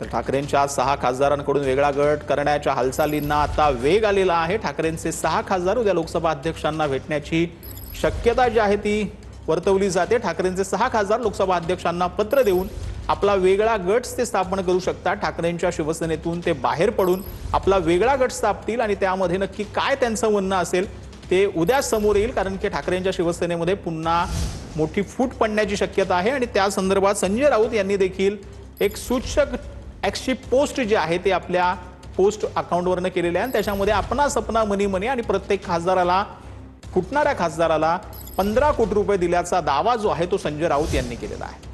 तर ठाकरेंच्या 6 खासदारांकडून वेगळा गट करण्याच्या हालचालींना आता वेग आलेला आहे। ठाकरेंचे 6 खासदार उद्या लोकसभा अध्यक्षांना भेटण्याची शक्यता जी आहे ती वर्तवली जाते। ठाकरेंचे 6 खासदार लोकसभा अध्यक्षांना पत्र देऊन आपला वेगळा गट ते स्थापन करू शकतात। ठाकरेंच्या शिवसेनेतून ते बाहेर पडून आपला वेगळा गट स्थापतील आणि त्यामध्ये नक्की काय त्यांचं म्हणणं असेल ते उद्या समोर येईल, कारण की ठाकरेंच्या शिवसेनेमध्ये पुन्हा मोठी फूट पडण्याची शक्यता आहे। आणि त्या संदर्भात संजय राऊत यांनी देखील एक सूचक एक्सची पोस्ट जी आहे ते आपल्या पोस्ट अकाउंटवरनं केलेले आहे। त्याच्यामध्ये अपना सपना मनी मनी आणि प्रत्येक खासदाराला फुटणाऱ्या खासदाराला 15 कोटी रुपये दिल्याचा दावा जो आहे तो संजय राऊत यांनी केलेला आहे।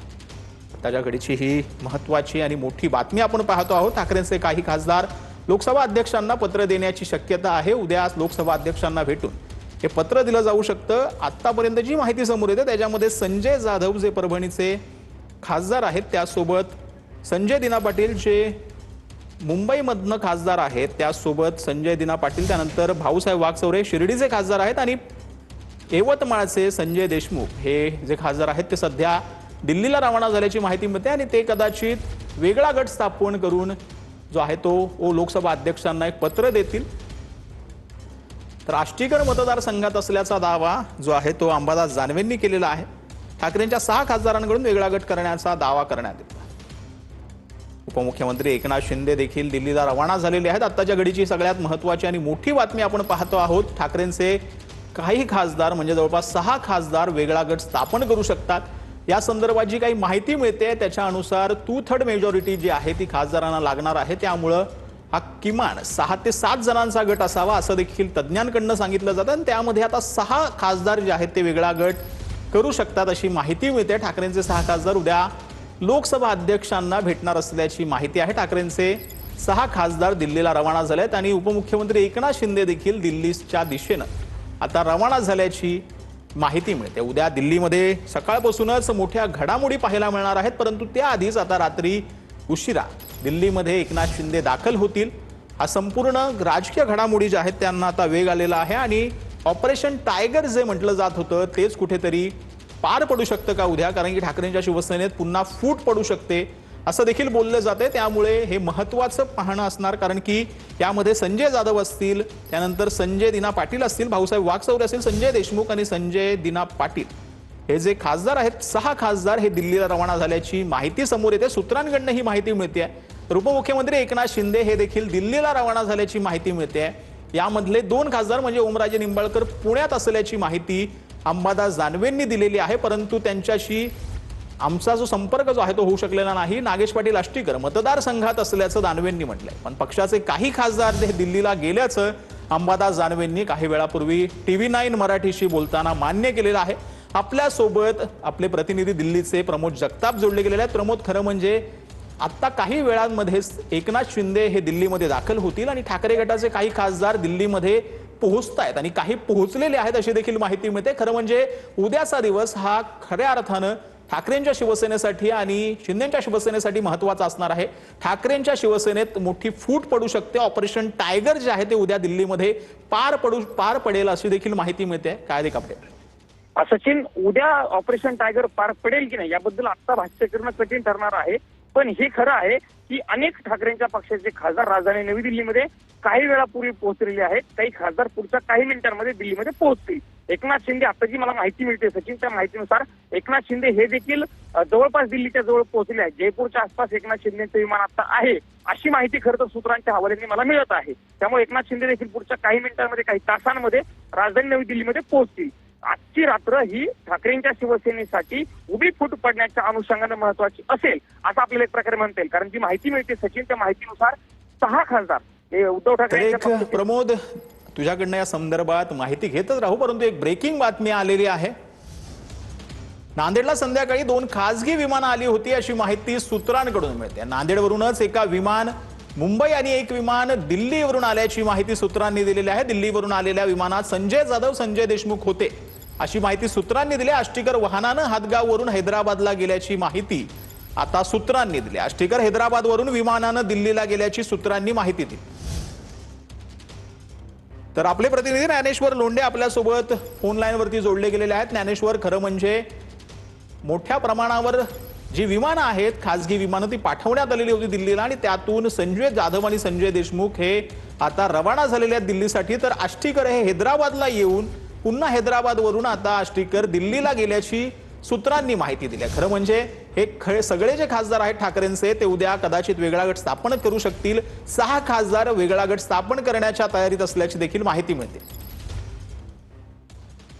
त्याच्या घडीची ही महत्त्वाची आणि मोठी बातमी आपण पाहतो आहोत। ठाकरेंचे काही खासदार लोकसभा अध्यक्षांना पत्र देण्याची शक्यता आहे। उद्या लोकसभा अध्यक्षांना भेटून हे पत्र दिलं जाऊ शकतं। आतापर्यंत जी माहिती समोर येते त्याच्यामध्ये संजय जाधव जे परभणीचे खासदार आहेत त्यासोबत संजय दिना पाटील जे मुंबईमधनं खासदार आहेत त्यासोबत संजय दिना पाटील, त्यानंतर भाऊसाहेब वागचौरे शिर्डीचे खासदार आहेत आणि यवतमाळचे संजय देशमुख हे जे खासदार आहेत ते सध्या दिल्लीला रवाना झाल्याची माहिती मिळते आणि ते कदाचित वेगळा गट स्थापन करून जो आहे तो लोकसभा अध्यक्षांना एक पत्र देतील। तर आष्टीकर मतदारसंघात असल्याचा दावा जो आहे तो अंबादास जानवेंनी केलेला आहे। ठाकरेंच्या 6 खासदारांकडून वेगळा गट करण्याचा दावा करण्यात येतो। उपमुख्यमंत्री एकनाथ शिंदे देखील दिल्लीला रवाना झालेले आहेत। आताच्या घडीची सगळ्यात महत्त्वाची आणि मोठी बातमी आपण पाहतो आहोत। ठाकरेंचे काही खासदार म्हणजे जवळपास 6 खासदार वेगळा गट स्थापन करू शकतात। या संदर्भात जी काही माहिती मिळते त्याच्यानुसार 2/3 मेजॉरिटी जी आहे ती खासदारांना लागणार आहे। त्यामुळे हा किमान 6 ते 7 जणांचा गट असावा असं देखील तज्ज्ञांकडून सांगितलं जातं आणि त्यामध्ये आता 6 खासदार जे आहेत ते वेगळा गट करू शकतात अशी माहिती मिळते। ठाकरेंचे 6 खासदार उद्या लोकसभा अध्यक्षांना भेटणार असल्याची माहिती आहे। ठाकरेंचे 6 खासदार दिल्लीला रवाना झालेत आणि उपमुख्यमंत्री एकनाथ शिंदे देखील दिल्लीच्या दिशेनं आता रवाना झाल्याची माहिती मिळते। उद्या दिल्लीमध्ये सकाळपासूनच मोठ्या घडामोडी पाहायला मिळणार आहेत, परंतु त्याआधीच आता रात्री उशिरा दिल्लीमध्ये एकनाथ शिंदे दाखल होतील। हा संपूर्ण राजकीय घडामोडी ज्या आहेत त्यांना आता वेग आलेला आहे आणि ऑपरेशन टायगर जे म्हटलं जात होतं तेच कुठेतरी पार पडू शकतं का उद्या, कारण की ठाकरेंच्या शिवसेनेत पुन्हा फूट पडू शकते असं देखील बोललं जाते। त्यामुळे हे महत्त्वाचं पाहणं असणार, कारण की यामध्ये संजय जाधव असतील, त्यानंतर संजय दिना पाटील असतील, भाऊसाहेब वागचौरे असतील, संजय देशमुख आणि संजय दिना पाटील हे जे खासदार आहेत 6 खासदार हे दिल्लीला रवाना झाल्याची माहिती समोर येते। सूत्रांकडून ही माहिती मिळते। तर उपमुख्यमंत्री एकनाथ शिंदे हे देखील दिल्लीला रवाना झाल्याची माहिती मिळते। यामधले 2 खासदार म्हणजे ओमराजे निंबाळकर पुण्यात असल्याची माहिती अंबादास जानवेंनी दिलेली आहे, परंतु त्यांच्याशी आमचा जो संपर्क जो आहे तो होऊ शकलेला नाही। नागेश पाटील आष्टीकर मतदारसंघात असल्याचं दानवेंनी म्हटलंय, पण पक्षाचे काही खासदार हे दिल्लीला गेल्याचं अंबादास जानवेंनी काही वेळापूर्वी TV9 मराठीशी बोलताना मान्य केलेलं आहे। आपल्यासोबत आपले प्रतिनिधी दिल्लीचे प्रमोद जगताप जोडले गेलेले आहेत। प्रमोद, खरं म्हणजे आता काही वेळांमध्येच एकनाथ शिंदे हे दिल्लीमध्ये दाखल होतील आणि ठाकरे गटाचे काही खासदार दिल्लीमध्ये पोहोचतायत आणि काही पोहोचलेले आहेत अशी देखील माहिती मिळते। खरं म्हणजे उद्याचा दिवस हा खऱ्या अर्थानं ठाकरेंच्या शिवसेनेसाठी आणि शिंदेच्या शिवसेनेसाठी महत्त्वाचा असणार आहे। ठाकरेंच्या शिवसेनेत मोठी फूट पडू शकते। ऑपरेशन टायगर जे आहे ते उद्या दिल्लीमध्ये पार पडेल अशी देखील माहिती मिळते। काय देखील अपडेट सचिन, उद्या ऑपरेशन टायगर पार पडेल की नाही याबद्दल आता भाष्य करणं कठीण ठरणार आहे, पण हे खरं आहे की अनेक ठाकरेंच्या पक्षाचे खासदार राजधानी नवी दिल्लीमध्ये काही वेळापूर्वी पोहोचलेले आहेत। काही खासदार पुढच्या काही मिनिटांमध्ये दिल्लीमध्ये पोहोचतील। एकनाथ शिंदे, आता जी मला माहिती मिळते सचिन, त्या माहितीनुसार एकनाथ शिंदे हे देखील जवळपास दिल्लीच्या जवळ पोहोचले आहेत। जयपूरच्या आसपास एकनाथ शिंदेचं विमान आता आहे अशी माहिती खरं तर सूत्रांच्या हवाल्याने मला मिळत आहे। त्यामुळे एकनाथ शिंदे देखील पुढच्या काही मिनिटांमध्ये काही तासांमध्ये राजधानी नवी दिल्लीमध्ये पोहोचतील। आजची रात्र ही ठाकरेंच्या शिवसेनेसाठी उभी फूट पडण्याच्या अनुषंगाने महत्वाची असेल असं आपल्याला एक प्रकारे म्हणता येईल, कारण जी माहिती मिळते सचिन त्या माहितीनुसार 6 खासदार हे उद्धव ठाकरे। प्रमोद, तुझ्याकडनं या संदर्भात माहिती घेतच राहू, परंतु एक ब्रेकिंग बातमी आलेली आहे। नांदेडला संध्याकाळी 2 खासगी विमानं आली होती अशी माहिती सूत्रांकडून मिळते। नांदेडवरूनच एका विमान मुंबई आणि एक विमान दिल्लीवरून आल्याची माहिती सूत्रांनी दिलेली आहे। दिल्लीवरून आलेल्या विमानात संजय जाधव, संजय देशमुख होते अशी माहिती सूत्रांनी दिली। आष्टीकर वाहनानं हातगाववरून हैदराबादला गेल्याची माहिती आता सूत्रांनी दिली। आष्टीकर हैदराबादवरून विमानानं दिल्लीला गेल्याची सूत्रांनी माहिती दिली। तर आपले प्रतिनिधी ज्ञानेश्वर लोंढे आपल्यासोबत फोन लाईनवरती जोडले गेलेले आहेत। ज्ञानेश्वर, खरं म्हणजे मोठ्या प्रमाणावर जी विमानं आहेत खासगी विमानं ती पाठवण्यात आलेली होती दिल्लीला आणि त्यातून संजय जाधव आणि संजय देशमुख हे आता रवाना झालेले आहेत दिल्लीसाठी। तर आष्टीकर हे हैदराबादला येऊन पुन्हा हैदराबादवरून आता आष्टीकर दिल्लीला गेल्याची सूत्रांनी माहिती दिली आहे। खरं म्हणजे हे सगळे जे खासदार आहेत ठाकरेंचे ते उद्या कदाचित वेगळा गट स्थापन करू शकतील। 6 खासदार वेगळा गट स्थापन करण्याच्या तयारीत असल्याची देखील माहिती मिळते।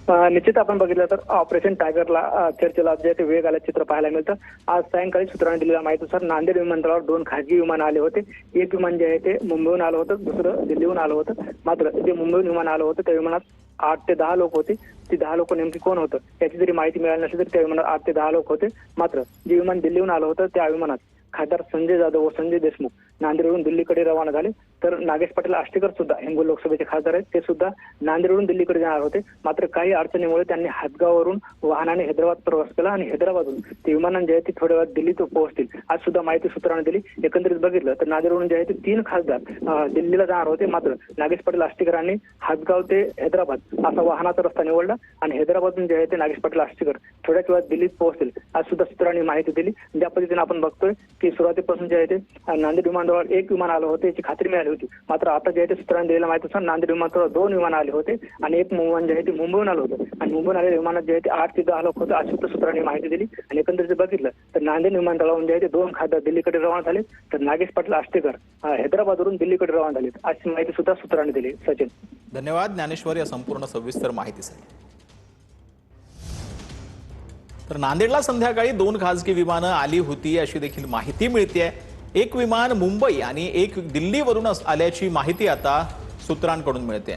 निश्चित आपण बघितलं तर ऑपरेशन टायगरला चर्चेला जे ते वेग आल्याचं चित्र पाहायला मिळतं। आज सायंकाळी सूत्रांनी दिलेल्या माहितीनुसार नांदेड विमानतळावर 2 खासगी विमान आले होते। एक विमान जे आहे ते मुंबईहून आलं होतं, दुसरं दिल्लीहून आलं होतं। मात्र जे मुंबईहून विमान आलं होतं त्या विमानात 8 ते 10 लोक होते। ती 10 लोक नेमकी कोण होतं याची जरी माहिती मिळाली नसली तरी त्या विमानात 8 ते 10 लोक होते। मात्र जे विमान दिल्लीहून आलं होतं त्या विमानात खासदार संजय जाधव व संजय देशमुख नांदेडवरून दिल्लीकडे रवाना झाले। तर नागेश पाटील आष्टीकर सुद्धा हिंगोली लोकसभेचे खासदार आहेत, ते सुद्धा नांदेडवरून दिल्लीकडे जाणार होते। मात्र काही अडचणीमुळे त्यांनी हातगाववरून वाहनाने हैदराबाद प्रवास केला आणि हैदराबादहून ते विमानाने जे आहे ते थोड्या वेळात दिल्लीत पोहोचतील आज सुद्धा माहिती सूत्रांनी दिली। एकंदरीत बघितलं तर नांदेडवरून जे आहे ते 3 खासदार दिल्लीला जाणार होते। मात्र नागेश पाटील आष्टीकरांनी हातगाव ते हैदराबाद असा वाहनाचा रस्ता निवडला आणि हैदराबादहून जे आहे ते नागेश पाटील आष्टीकर थोड्याच वेळात दिल्लीत पोहोचतील आज सुद्धा सूत्रांनी माहिती दिली। ज्या पद्धतीने आपण बघतोय की सुरुवातीपासून जे आहे ते नांदेड विमानतळावर 1 विमान आलं होतं याची खात्री मिळाली होती। मात्र आता जे आहे ते सूत्रांनी दिलेल्या माहितीनुसार नांदेड विमानतळावर 2 विमान आले होते आणि एक विमान जे आहे ते मुंबईहून आलं होतं आणि मुंबईहून आलेल्या विमानात जे आहे ते 8 ते 10 लोक होते आज सुद्धा सूत्रांनी माहिती दिली। आणि एकंदरीत बघितलं तर नांदेड विमानतळावरून जे आहे ते 2 खासदार दिल्लीकडे रवाना झाले, तर नागेश पाटील आष्टीकर हैदराबादवरून दिल्लीकडे रवाना झाले अशी माहिती सुद्धा सूत्रांनी दिली। सचिन, धन्यवाद ज्ञानेश्वर या संपूर्ण सविस्तर माहितीसाठी। तर नांदेडला संध्याकाळी 2 खासगी विमानं आली होती अशी देखील माहिती मिळते। एक विमान मुंबई आणि एक दिल्लीवरून आल्याची माहिती आता सूत्रांकडून मिळते।